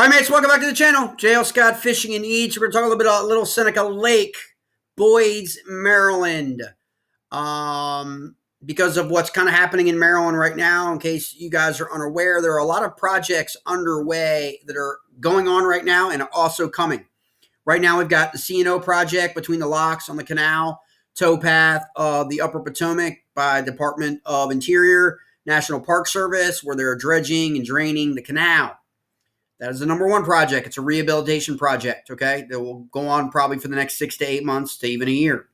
All right, mates, welcome back to the channel. JL Scott Fishing and Eats. We're going to talk a little bit about Little Seneca Lake, Boyds, Maryland. Because of what's kind of happening in Maryland right now, in case you guys are unaware, there are a lot of projects underway that are going on right now and are also coming. Right now, we've got the C&O project between the locks on the canal, towpath of the Upper Potomac by Department of Interior, National Park Service, where they're dredging and draining the canal. That is the number one project. It's a rehabilitation project, okay? That will go on probably for the next 6 to 8 months to even a year.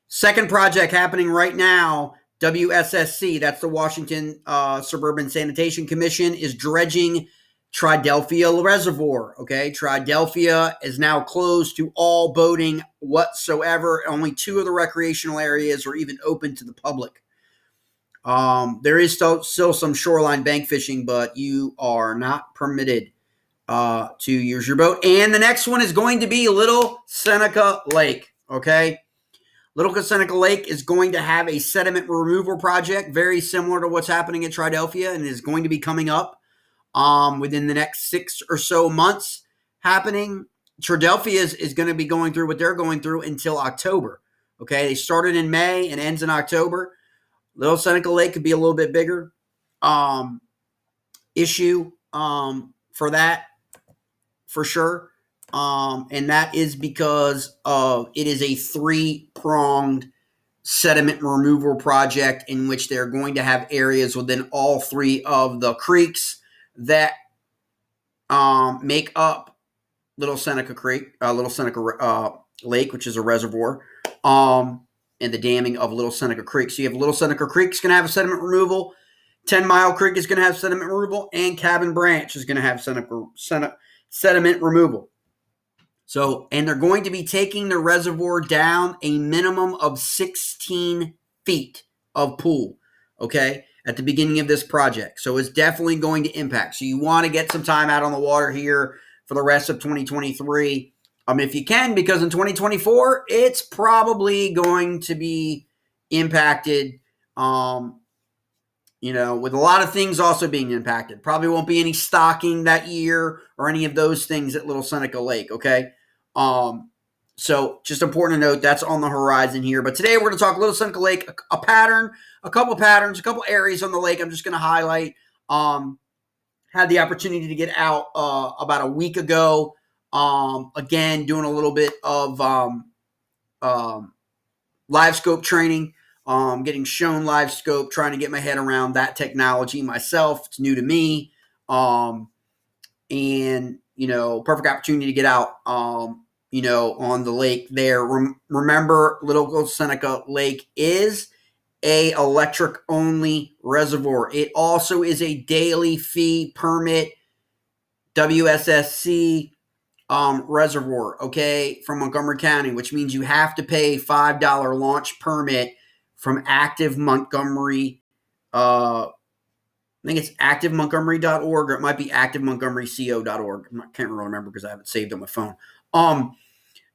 Second project happening right now, WSSC, that's the Washington Suburban Sanitation Commission, is dredging Triadelphia Reservoir, okay? Triadelphia is now closed to all boating whatsoever. Only 2 of the recreational areas are even open to the public. There is still some shoreline bank fishing, but you are not permitted to use your boat. And the next one is going to be Little Seneca Lake, okay? Little Seneca Lake is going to have a sediment removal project, very similar to what's happening at Triadelphia, and is going to be coming up within the next 6 or so months happening. Triadelphia is going to be going through what they're going through until October, okay? They started in May and ends in October. Little Seneca Lake could be a little bit bigger issue for that, for sure. And that is because it is a 3-pronged sediment removal project in which they're going to have areas within all 3 of the creeks that make up Little Seneca Lake, which is a reservoir. And the damming of Little Seneca Creek. So you have Little Seneca Creek is going to have a sediment removal. 10 Mile Creek is going to have sediment removal. And Cabin Branch is going to have sediment removal. So, and they're going to be taking the reservoir down a minimum of 16 feet of pool, okay, at the beginning of this project. So it's definitely going to impact. So you want to get some time out on the water here for the rest of 2023. If you can, because in 2024, it's probably going to be impacted, with a lot of things also being impacted. Probably won't be any stocking that year or any of those things at Little Seneca Lake, okay? So just important to note, that's on the horizon here. But today we're going to talk Little Seneca Lake, a couple patterns, a couple areas on the lake I'm just going to highlight. Had the opportunity to get out about a week ago. Again, doing a little bit of live scope training, getting shown live scope, trying to get my head around that technology myself. It's new to me. And, perfect opportunity to get out, on the lake there. Remember, Little Seneca Lake is a electric only reservoir. It also is a daily fee permit, WSSC, reservoir, okay, from Montgomery County, which means you have to pay $5 launch permit from Active Montgomery. I think it's activemontgomery.org, or it might be activemontgomeryco.org. I can't really remember because I have it saved on my phone.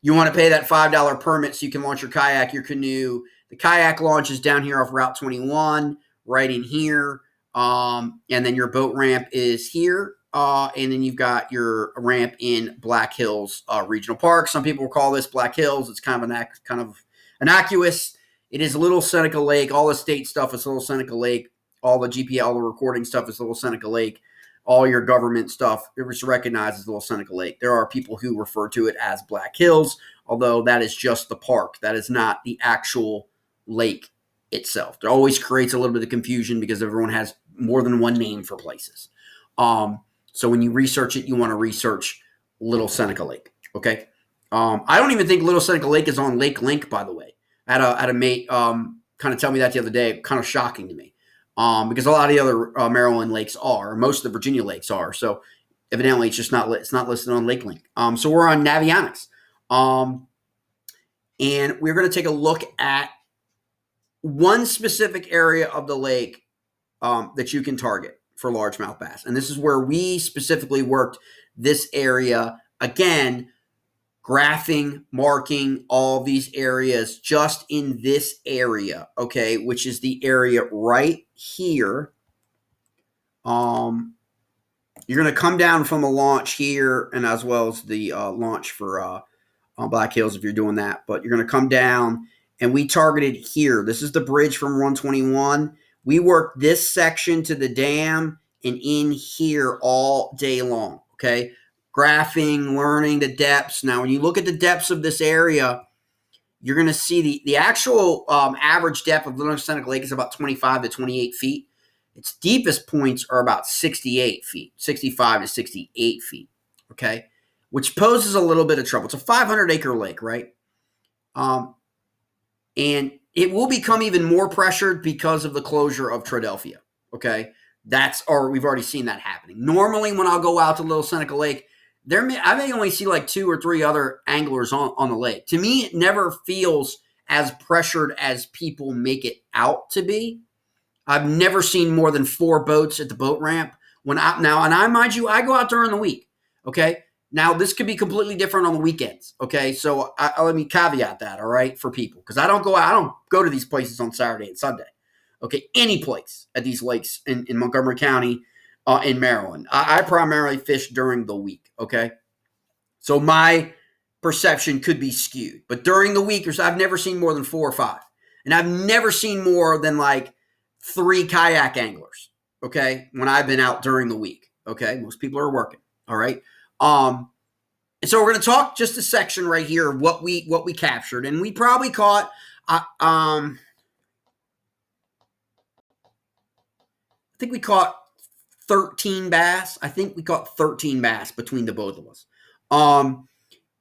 You want to pay that $5 permit so you can launch your kayak, your canoe. The kayak launch is down here off Route 21, right in here. And then your boat ramp is here. And then you've got your ramp in Black Hills Regional Park. Some people will call this Black Hills. It's kind of innocuous. It is Little Seneca Lake. All the state stuff is Little Seneca Lake. All the GPL, all the recording stuff is Little Seneca Lake. All your government stuff is recognized as Little Seneca Lake. There are people who refer to it as Black Hills, although that is just the park. That is not the actual lake itself. It always creates a little bit of confusion because everyone has more than one name for places. So when you research it, you want to research Little Seneca Lake, okay? I don't even think Little Seneca Lake is on Lake Link, by the way. I had a mate kind of tell me that the other day, kind of shocking to me, because a lot of the other Maryland lakes are, most of the Virginia lakes are. So evidently it's just not listed on Lake Link. So we're on Navionics. And we're going to take a look at one specific area of the lake that you can target for largemouth bass. And this is where we specifically worked this area. Again, graphing, marking all these areas just in this area, okay, which is the area right here You're going to come down from the launch here, and as well as the launch for on Black Hills if you're doing that. But you're going to come down, and we targeted here. This is the bridge from 121. We worked this section to the dam and in here all day long, okay? Graphing, learning the depths. Now, when you look at the depths of this area, you're going to see the actual average depth of Little Seneca Lake is about 25 to 28 feet. Its deepest points are about 68 feet, 65 to 68 feet, okay? Which poses a little bit of trouble. It's a 500-acre lake, right? And it will become even more pressured because of the closure of Triadelphia, okay? We've already seen that happening. Normally, when I'll go out to Little Seneca Lake, I may only see like 2 or 3 other anglers on the lake. To me, it never feels as pressured as people make it out to be. I've never seen more than 4 boats at the boat ramp. And I mind you, I go out during the week. Okay. Now this could be completely different on the weekends. Okay. So let me caveat that. All right. For people. Cause I don't go to these places on Saturday and Sunday. Okay. Any place at these lakes in Montgomery County, in Maryland. I primarily fish during the week. Okay. So my perception could be skewed, but during the week, I've never seen more than 4 or 5. And I've never seen more than like 3 kayak anglers, okay, when I've been out during the week, okay? Most people are working, all right? And so we're going to talk just a section right here of what we captured, and we probably caught, I think we caught 13 bass. I think we caught 13 bass between the both of us.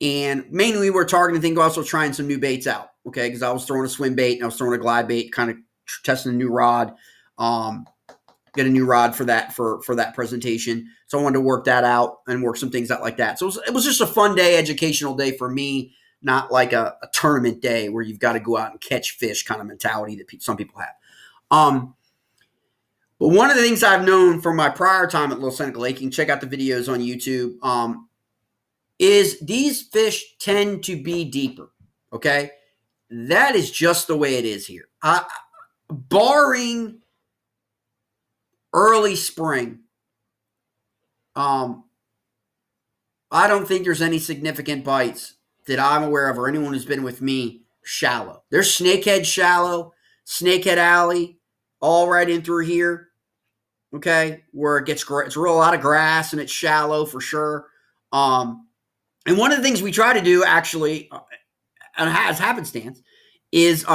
And mainly we were targeting, I think, also trying some new baits out, okay, because I was throwing a swim bait and I was throwing a glide bait, kind of testing a new rod, get a new rod for that presentation. So I wanted to work that out and work some things out like that. So it was just a fun day, educational day for me, not like a tournament day where you've got to go out and catch fish kind of mentality that some people have. But one of the things I've known from my prior time at Little Seneca Lake, you can check out the videos on YouTube, is these fish tend to be deeper, okay? That is just the way it is here. Barring early spring, I don't think there's any significant bites that I'm aware of or anyone who's been with me shallow. There's Snakehead shallow, Snakehead Alley, all right in through here, okay, where it's a real lot of grass and it's shallow for sure. And one of the things we try to do actually, as happenstance, is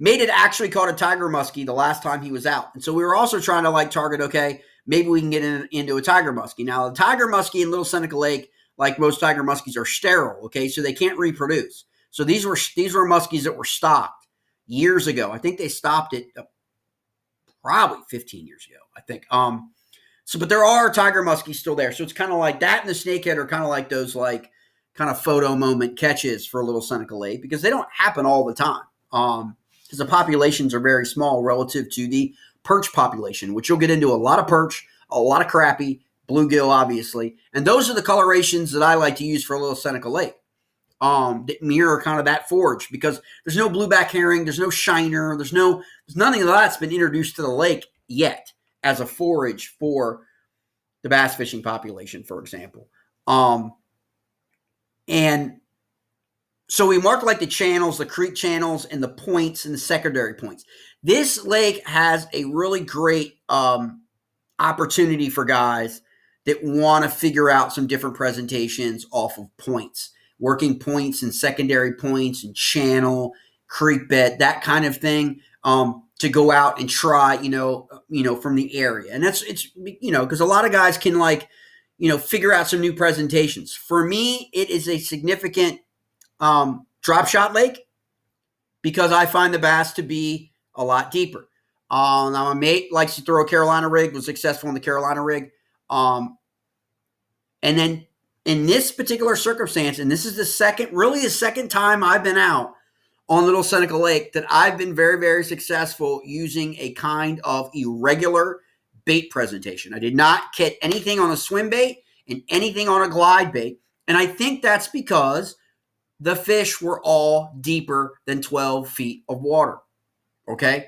made it actually caught a tiger muskie the last time he was out. And so we were also trying to like target, okay, maybe we can get into a tiger muskie. Now, the tiger muskie in Little Seneca Lake, like most tiger muskies, are sterile, okay, so they can't reproduce. So these were muskies that were stocked years ago. I think they stopped it probably 15 years ago, I think. But there are tiger muskies still there. So it's kind of like that, and the snakehead are kind of like those like kind of photo moment catches for Little Seneca Lake because they don't happen all the time. Because the populations are very small relative to the perch population, which you'll get into a lot of perch, a lot of crappie, bluegill, obviously. And those are the colorations that I like to use for Little Seneca Lake that mirror kind of that forage because there's no blueback herring, there's no shiner, there's nothing of that's been introduced to the lake yet as a forage for the bass fishing population, for example. And so we mark like the channels, the creek channels, and the points and the secondary points. This lake has a really great opportunity for guys that want to figure out some different presentations off of points, working points and secondary points and channel, creek bed, that kind of thing, to go out and try, from the area. And it's because a lot of guys can figure out some new presentations. For me, it is a significant drop shot lake because I find the bass to be a lot deeper. Now my mate likes to throw a Carolina rig, was successful in the Carolina rig. And then in this particular circumstance, and this is the second time I've been out on Little Seneca Lake that I've been very, very successful using a kind of irregular bait presentation. I did not get anything on a swim bait and anything on a glide bait. And I think that's because the fish were all deeper than 12 feet of water, okay?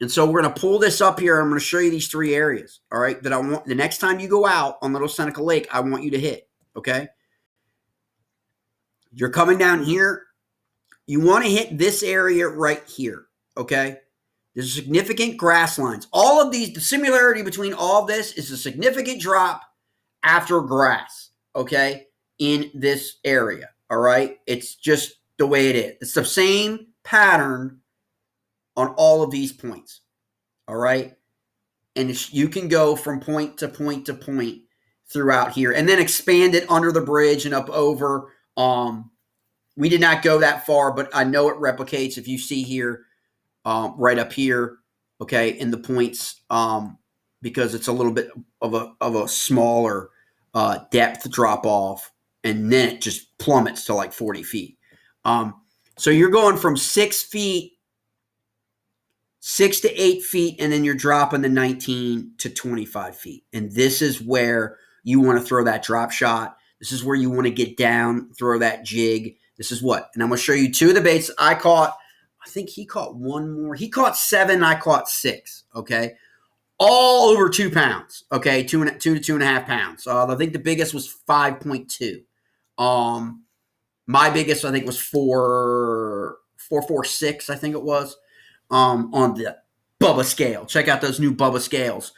And so we're going to pull this up here. I'm going to show you these 3 areas, all right, that I want the next time you go out on Little Seneca Lake, I want you to hit, okay? You're coming down here. You want to hit this area right here, okay? There's significant grass lines. All of these, the similarity between all of this is a significant drop after grass, okay, in this area, all right? It's just the way it is. It's the same pattern on all of these points, all right? And you can go from point to point to point throughout here and then expand it under the bridge and up over. We did not go that far, but I know it replicates. If you see here, right up here, okay, in the points, because it's a little bit of a smaller depth drop off, and then it just plummets to like 40 feet. So you're going from 6 feet, 6 to 8 feet, and then you're dropping the 19 to 25 feet. And this is where you want to throw that drop shot. This is where you want to get down, throw that jig. This is what, and I'm going to show you 2 of the baits I caught. I think he caught 1 more. He caught 7. I caught 6. Okay, all over 2 pounds. Okay, 2 to 2.5 pounds. I think the biggest was 5.2. My biggest I think was 4.46. I think it was. On the Bubba scale. Check out those new Bubba scales.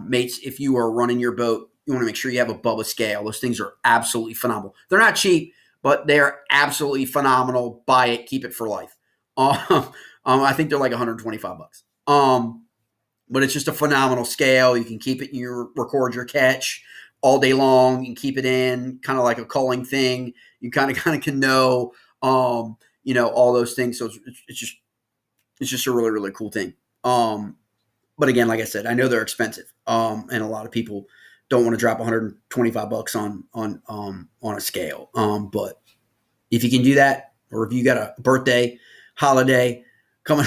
Mates, if you are running your boat, you want to make sure you have a Bubba scale. Those things are absolutely phenomenal. They're not cheap, but they're absolutely phenomenal. Buy it, keep it for life. I think they're like $125. But it's just a phenomenal scale. You can keep it, you record your catch all day long. You can keep it in, kind of like a culling thing. You kind of can know, all those things. So it's just a really, really cool thing. But again, like I said, I know they're expensive. And a lot of people don't want to drop $125 on a scale. But if you can do that, or if you got a birthday, holiday coming,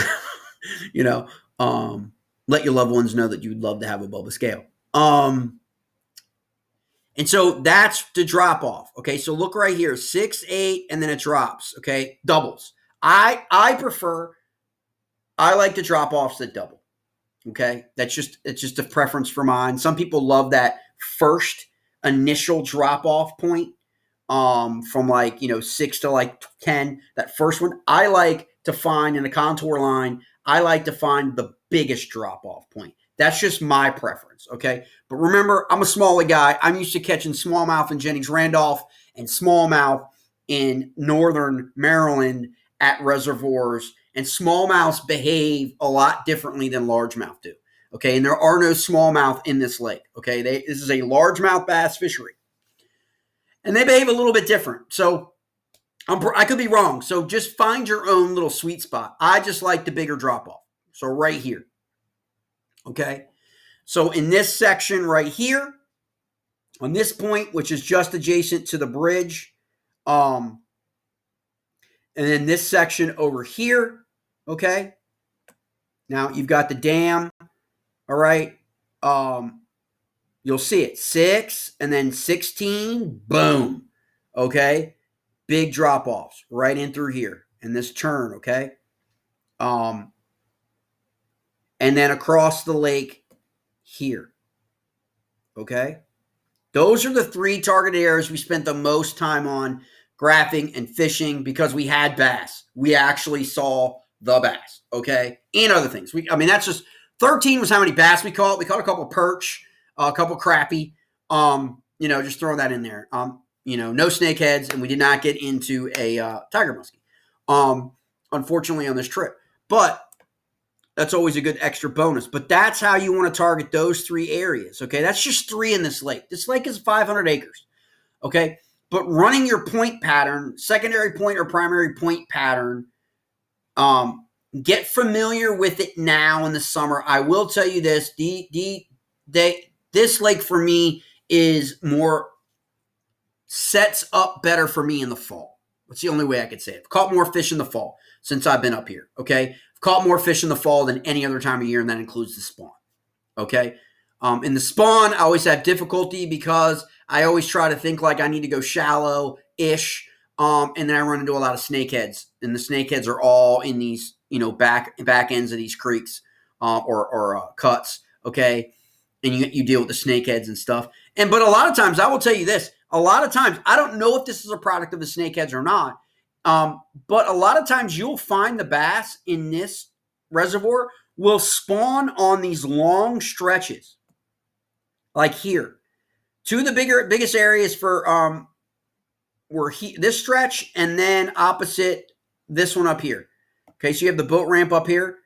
let your loved ones know that you'd love to have a Bubba scale. And so that's the drop off. Okay. So look right here, 6, 8, and then it drops. Okay. Doubles. I like the drop offs that double. Okay. It's just a preference for mine. Some people love that first initial drop off point, from 6 to 10, that first one. I like to find in a contour line, I like to find the biggest drop off point. That's just my preference. Okay. But remember, I'm a smaller guy. I'm used to catching smallmouth in Jennings Randolph and smallmouth in northern Maryland at reservoirs, and smallmouths behave a lot differently than largemouth do. Okay, and there are no smallmouth in this lake. Okay, this is a largemouth bass fishery, and they behave a little bit different. So I could be wrong. So just find your own little sweet spot. I just like the bigger drop off. So right here. Okay, so in this section right here, on this point, which is just adjacent to the bridge, and then this section over here, okay? Now, you've got the dam, all right? You'll see it, 6, and then 16, boom, okay? Big drop-offs right in through here in this turn, okay? And then across the lake here, okay? Those are the 3 targeted areas we spent the most time on graphing and fishing because we had bass. We actually saw the bass, okay? And other things. That's just, 13 was how many bass we caught. We caught a couple perch, a couple crappie, just throwing that in there. No snakeheads, and we did not get into a tiger muskie, unfortunately, on this trip. But that's always a good extra bonus. But that's how you want to target those 3 areas, okay? That's just 3 in this lake. This lake is 500 acres, okay? But running your point pattern, secondary point or primary point pattern, get familiar with it now in the summer. I will tell you this, this lake for me is more, sets up better for me in the fall. That's the only way I could say it. I've caught more fish in the fall since I've been up here, okay? I've caught more fish in the fall than any other time of year, and that includes the spawn, okay? In the spawn, I always have difficulty because I always try to think like I need to go shallow-ish, and then I run into a lot of snakeheads, and the snakeheads are all in these, back ends of these creeks. or cuts, okay? And you deal with the snakeheads and stuff. But a lot of times, I will tell you this, a lot of times, I don't know if this is a product of the snakeheads or not, but a lot of times you'll find the bass in this reservoir will spawn on these long stretches, like here. Two of the biggest areas for were this stretch, and then opposite this one up here. Okay, so you have the boat ramp up here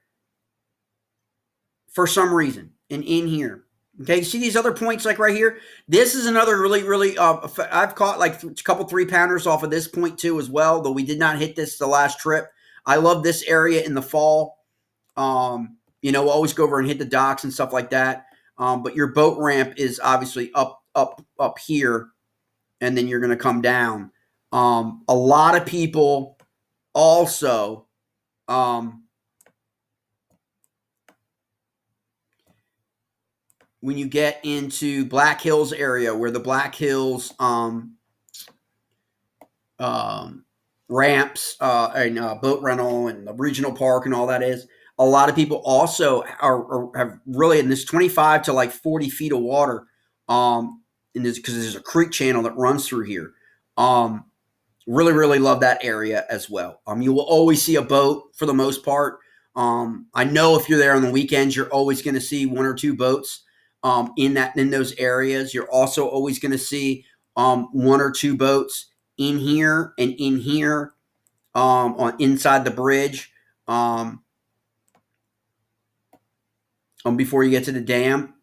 for some reason, and in here. Okay, you see these other points like right here? This is another really, I've caught like a couple 3-pounders off of this point too as well, though we did not hit this the last trip. I love this area in the fall. We'll always go over and hit the docks and stuff like that. But your boat ramp is obviously up here, and then you're going to come down. A lot of people also when you get into Black Hills area, where the Black Hills ramps and boat rental and the regional park and all that is, a lot of people also have really in this 25 to like 40 feet of water, because there's a creek channel that runs through here. Really love that area as well. You will always see a boat for the most part. I know if you're there on the weekends, you're always going to see 1 or 2 boats in those areas. You're also always going to see 1 or 2 boats in here and in here on inside the bridge before you get to the dam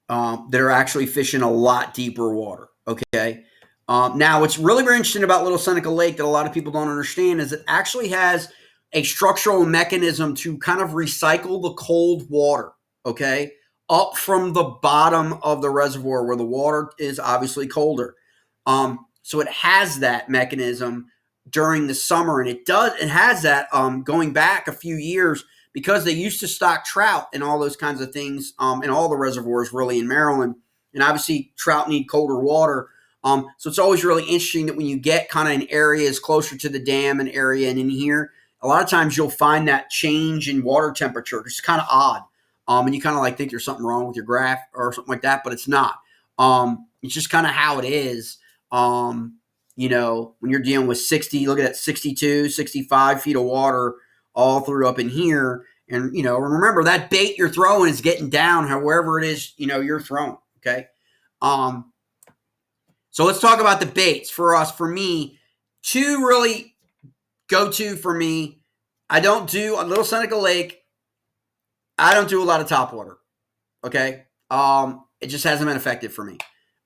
that are actually fishing a lot deeper water. Okay. Now, what's really very interesting about Little Seneca Lake that a lot of people don't understand is it actually has a structural mechanism to kind of recycle the cold water, okay, up from the bottom of the reservoir where the water is obviously colder. So it has that mechanism during the summer, and it has that going back a few years because they used to stock trout and all those kinds of things in all the reservoirs really in Maryland, and obviously trout need colder water. So it's always really interesting that when you get kind of in areas closer to the dam and area and in here, a lot of times you'll find that change in water temperature. It's kind of odd. And you kind of like think there's something wrong with your graph or something like that, but it's not. It's just kind of how it is. When you're dealing with 60, look at that 62, 65 feet of water all through up in here. And, remember that bait you're throwing is getting down however it is, you're throwing. Okay. So let's talk about the baits for us. For me, 2 really go-to for me. I don't do on Little Seneca Lake. I don't do a lot of topwater. Okay. It just hasn't been effective for me.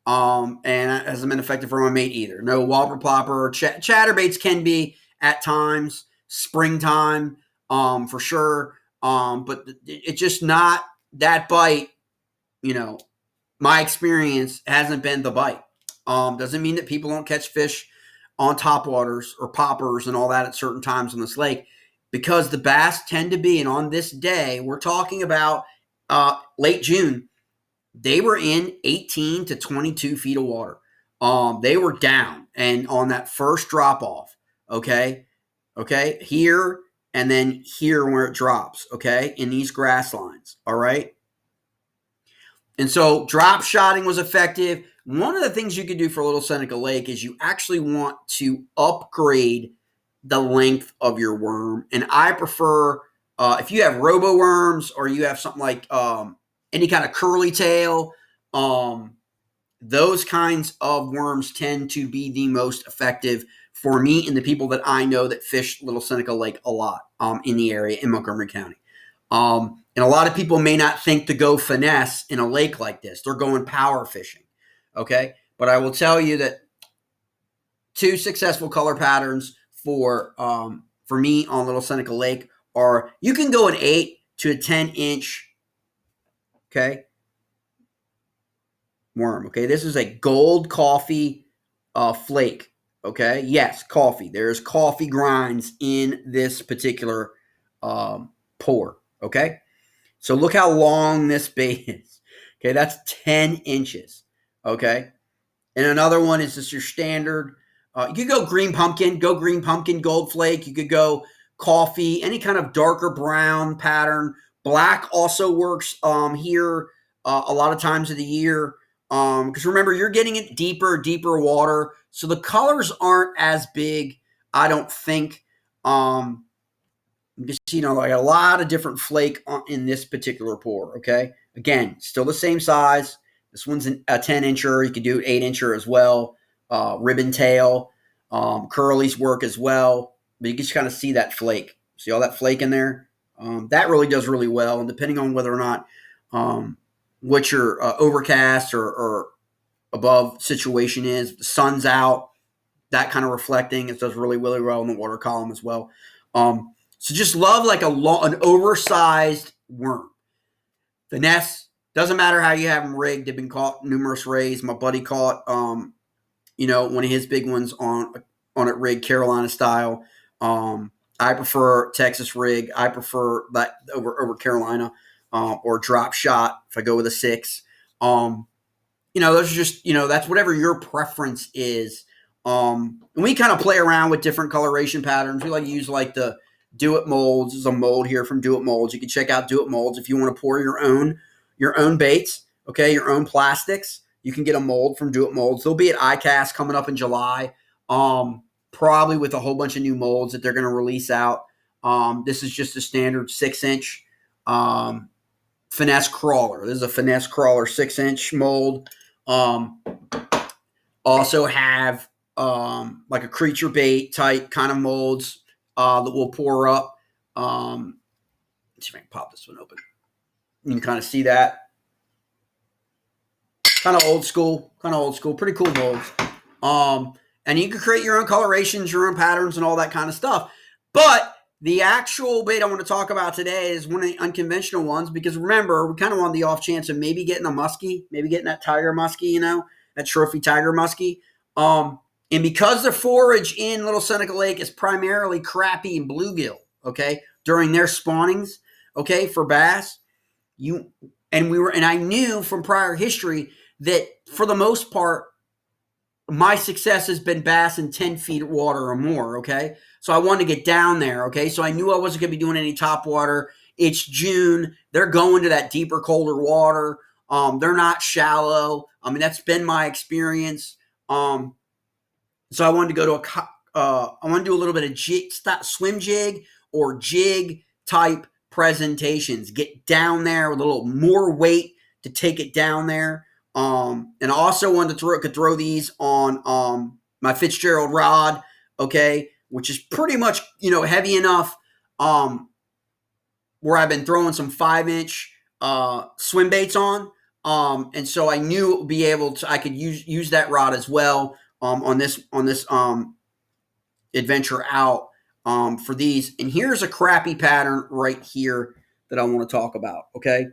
And it hasn't been effective for my mate either. No whopper plopper. Chatterbaits can be at times, springtime, for sure. But it's just not that bite, my experience hasn't been the bite. Doesn't mean that people don't catch fish on topwaters or poppers and all that at certain times on this lake, because the bass tend to be, and on this day, we're talking about late June, they were in 18 to 22 feet of water. They were down and on that first drop off. Okay. Here and then here where it drops. Okay. In these grass lines. All right. And so drop shotting was effective. One of the things you could do for Little Seneca Lake is you actually want to upgrade the length of your worm. And I prefer, if you have robo worms or you have something like any kind of curly tail, those kinds of worms tend to be the most effective for me and the people that I know that fish Little Seneca Lake a lot in the area in Montgomery County. And a lot of people may not think to go finesse in a lake like this. They're going power fishing. Okay. But I will tell you that 2 successful color patterns for me on Little Seneca Lake are, you can go an 8 to a 10-inch, okay, worm. Okay. This is a gold coffee flake. Okay. Yes. Coffee. There's coffee grinds in this particular pour. Okay. So look how long this bait is. Okay, that's 10 inches. Okay. And another one is just your standard. You could go green pumpkin, gold flake. You could go coffee, any kind of darker brown pattern. Black also works here a lot of times of the year. Because remember, you're getting it deeper water. So the colors aren't as big, I don't think. Just, like a lot of different flake in this particular pour, okay? Again, still the same size. This one's a 10-incher. You could do 8-incher as well. Ribbon tail. Curlies work as well. But you can just kind of see that flake. See all that flake in there? That really does really well. And depending on whether or not what your overcast or above situation is, the sun's out, that kind of reflecting, it does really well in the water column as well. So just love like an oversized worm. Finesse, doesn't matter how you have them rigged. They've been caught numerous rays. My buddy caught, one of his big ones on it rigged Carolina style. I prefer Texas rig. I prefer that over Carolina or drop shot if I go with a 6. Those are just, that's whatever your preference is. And we kind of play around with different coloration patterns. We like to use like the Do It molds. There's a mold here from Do It molds. You can check out Do It molds if you want to pour your own baits, okay, your own plastics. You can get a mold from Do It molds. They'll be at ICAST coming up in July, probably with a whole bunch of new molds that they're going to release out. This is just a standard 6-inch finesse crawler. This is a finesse crawler 6-inch mold. Also have like a creature bait type kind of molds that we'll pour up. Let's see if I can pop this one open. You can kind of see that. Kind of old school. Pretty cool molds. And you can create your own colorations, your own patterns, and all that kind of stuff. But the actual bait I want to talk about today is one of the unconventional ones because remember, we kind of want the off chance of maybe getting a muskie, maybe getting that tiger muskie, that trophy tiger muskie. And because the forage in Little Seneca Lake is primarily crappie and bluegill, okay, during their spawnings, okay, for bass, I knew from prior history that for the most part, my success has been bass in 10 feet of water or more, okay? So I wanted to get down there, okay? So I knew I wasn't going to be doing any top water. It's June. They're going to that deeper, colder water. They're not shallow. I mean, that's been my experience. So I wanted to go to I want to do a little bit of swim jig or jig type presentations. Get down there with a little more weight to take it down there. And I also wanted to throw these on my Fitzgerald rod, okay, which is pretty much heavy enough where I've been throwing some 5-inch swim baits on, and so I knew it would be I could use that rod as well on this adventure out for these. And here's a crappie pattern right here that I want to talk about, okay.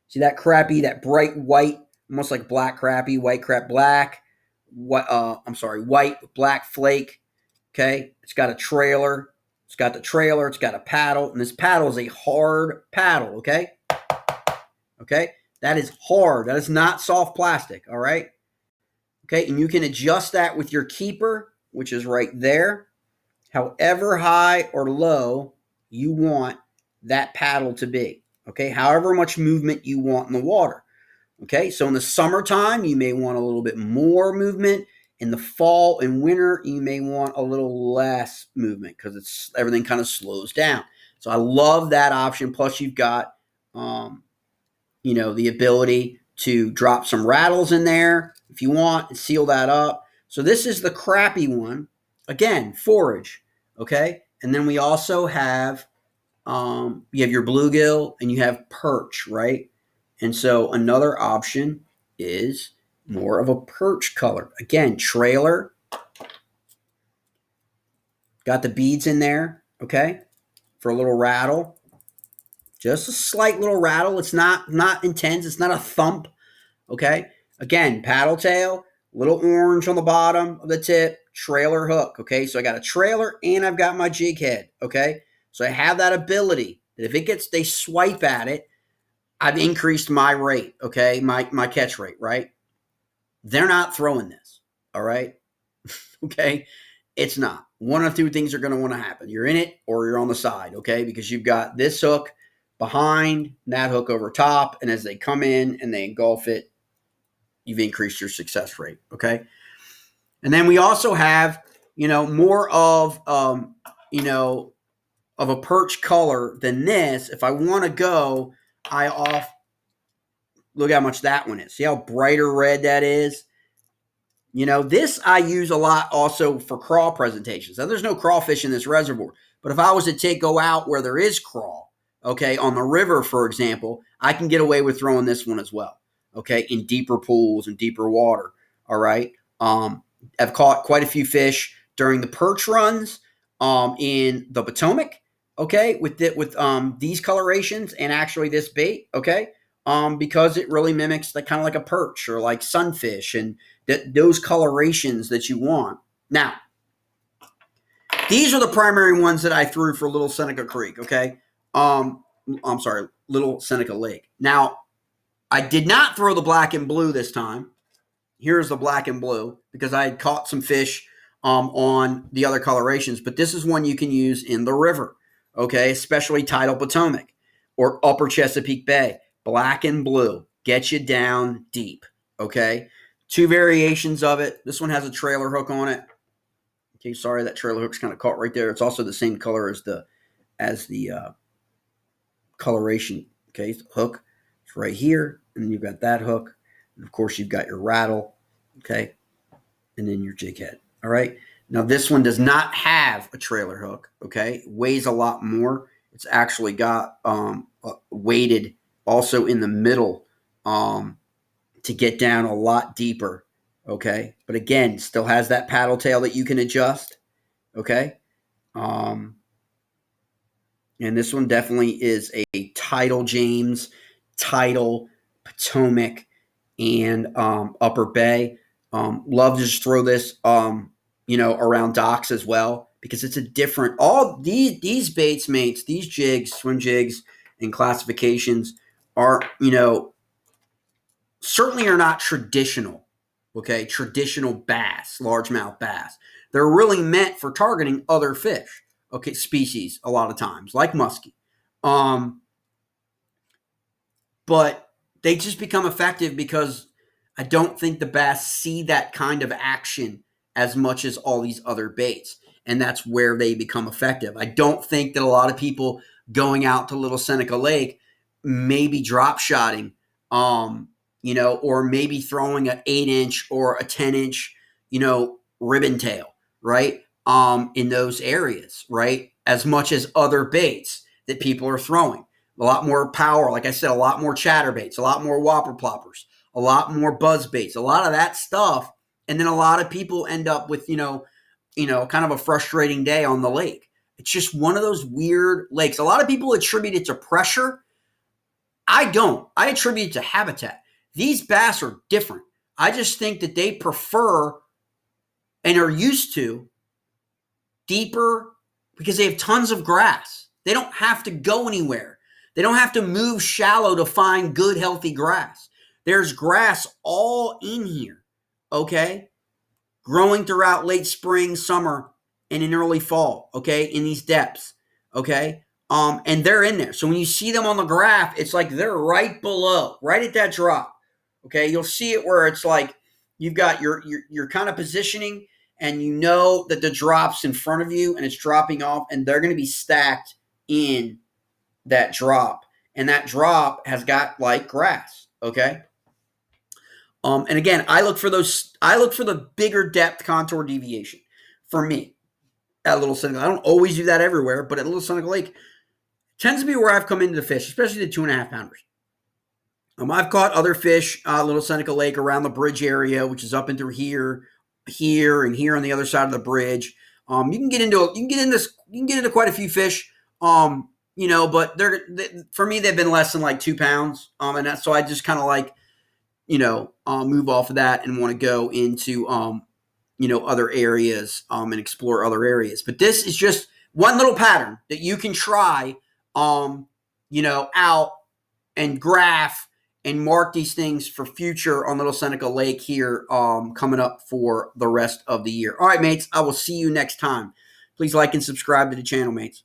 See that crappie, that bright white, almost like black crappie, white crap, black. White with black flake. Okay, it's got a trailer. It's got the trailer. It's got a paddle, and this paddle is a hard paddle. Okay, that is hard. That is not soft plastic. All right. Okay, and you can adjust that with your keeper, which is right there. However high or low you want that paddle to be. Okay, however much movement you want in the water. Okay, so in the summertime, you may want a little bit more movement. In the fall and winter, you may want a little less movement because everything kind of slows down. So I love that option. Plus, you've got, the ability to drop some rattles in there if you want and seal that up. So this is the crappie one. Again, forage. Okay, and then we also have you have your bluegill and you have perch, right? And so another option is more of a perch color. Again, trailer. Got the beads in there, okay, for a little rattle. Just a slight little rattle. It's not intense. It's not a thump, okay? Again, paddle tail, little orange on the bottom of the tip, trailer hook, okay? So I got a trailer and I've got my jig head, okay? So I have that ability that if they swipe at it, I've increased my rate, okay, my catch rate, right? They're not throwing this, all right? Okay? It's not. One of two things are going to want to happen. You're in it or you're on the side, okay? Because you've got this hook behind, that hook over top, and as they come in and they engulf it, you've increased your success rate, okay? And then we also have, more of, of a perch color than this. If I want to go, look how much that one is. See how brighter red that is? This I use a lot also for crawl presentations. Now, there's no crawfish in this reservoir, but if I was to go out where there is crawl, okay, on the river, for example, I can get away with throwing this one as well, okay, in deeper pools and deeper water, all right? I've caught quite a few fish during the perch runs in the Potomac, okay, with these colorations and actually this bait, okay, because it really mimics kind of like a perch or like sunfish and those colorations that you want. Now, these are the primary ones that I threw for Little Seneca Creek, okay? I'm sorry, Little Seneca Lake. Now, I did not throw the black and blue this time. Here's the black and blue because I had caught some fish on the other colorations, but this is one you can use in the river, okay? Especially tidal Potomac or upper Chesapeake Bay. Black and blue, get you down deep, okay? Two variations of it. This one has a trailer hook on it. Okay, sorry, that trailer hook's kind of caught right there. It's also the same color as the coloration. Okay, the hook is right here, and then you've got that hook, and of course you've got your rattle. Okay, and then your jig head. All right. Now this one does not have a trailer hook. Okay, it weighs a lot more. It's actually got weighted also in the middle to get down a lot deeper, okay? But again, still has that paddle tail that you can adjust, okay? And this one definitely is a tidal James, tidal Potomac, and Upper Bay. Love to just throw this, around docks as well because it's a different. All these baits, mates, these jigs, swim jigs, and classifications are, certainly are not traditional, okay? Traditional bass, largemouth bass. They're really meant for targeting other fish, okay, species a lot of times, like muskie. But they just become effective because I don't think the bass see that kind of action as much as all these other baits. And that's where they become effective. I don't think that a lot of people going out to Little Seneca Lake may be drop shotting, or maybe throwing an 8-inch or a 10-inch, ribbon tail, right? In those areas, right? As much as other baits that people are throwing. A lot more power, like I said, a lot more chatterbaits, a lot more whopper ploppers, a lot more buzz baits, a lot of that stuff. And then a lot of people end up with, kind of a frustrating day on the lake. It's just one of those weird lakes. A lot of people attribute it to pressure. I don't. I attribute it to habitat. These bass are different. I just think that they prefer and are used to deeper because they have tons of grass. They don't have to go anywhere. They don't have to move shallow to find good, healthy grass. There's grass all in here, okay? Growing throughout late spring, summer, and in early fall, okay? In these depths, okay? And they're in there. So when you see them on the graph, it's like they're right below, right at that drop, okay? You'll see it where it's like you've got your kind of positioning and you know that the drop's in front of you and it's dropping off and they're going to be stacked in that drop. And that drop has got like grass, okay? And again, I look for the bigger depth contour deviation for me at Little Seneca. I don't always do that everywhere, but at Little Seneca Lake tends to be where I've come into the fish, especially the 2.5 pounders. I've caught other fish, Little Seneca Lake around the bridge area, which is up and through here, and here on the other side of the bridge. You can get into quite a few fish. But for me they've been less than like 2 pounds. And that's so I just kind of like, move off of that and want to go into other areas and explore other areas. But this is just one little pattern that you can try out and graph and mark these things for future on Little Seneca Lake here coming up for the rest of the year. All right, mates, I will see you next time. Please like and subscribe to the channel, mates.